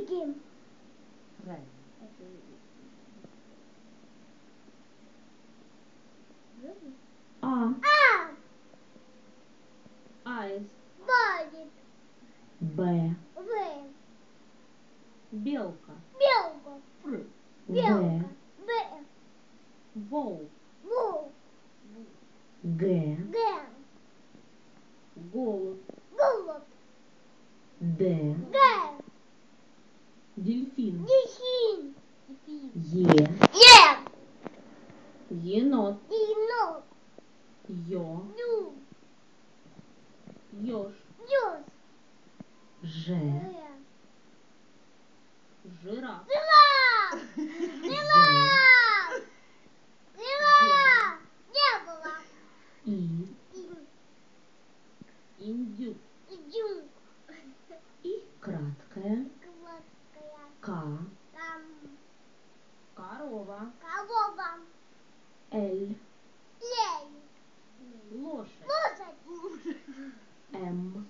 Гим. Правильно. А. Аист. Будет. Б. В. Белка. Белка. В. Белка. Б. Волк. Ву. Г. Г. Голубь. Голубь. Д. Г. Дельфин. Дельфин. Е. Е. Енот. Енот. Ё. Ю. Ёж. Ёж. Ж. Жираф. Жираф. З. Жираф. Жираф. Не было. И. Индюк. Идем. И краткое. Гладкая. К. Там. Корова. Корова. Л. Лей. Лошадь. Лошадь. М.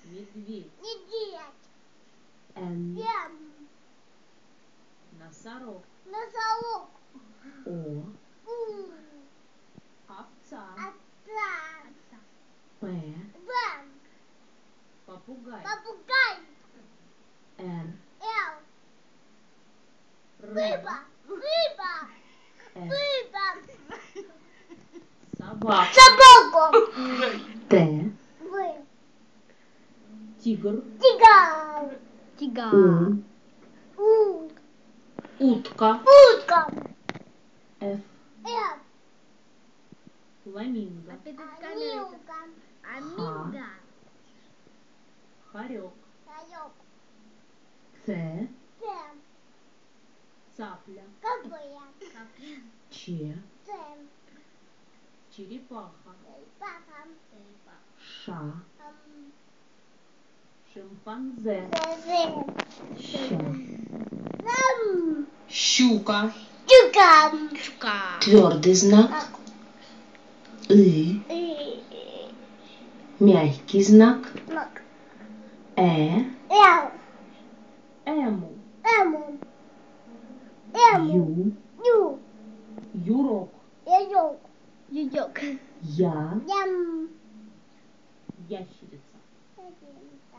Медведь. Медведь. Н. Ем. Носорог. Носорог. О. У. Овца. Отца. П. Бэм. Попугай. Попугай. Р. Эл. Рыба. Рыба. Рыба. С. Рыба. Собака. Собаку. Т. В. Тигр. Тигр. У. У. Утка. Утка. Ф. Ф. Фламинго. Амилка. Аминго. Хорек. Таёк. Ц. Ц. Цапля. Какая? Ч. Ц. Черепаха. Папа. Ша. Шимпанзе. З. Ща. Зам. Щука. Чука. Твердый знак. И. Мягкий знак. Э. Эл. Эму. Эму. Ю. Ю. Юрок. Яёк. Яёк. Я. Ям. Ящерица. Ящерица.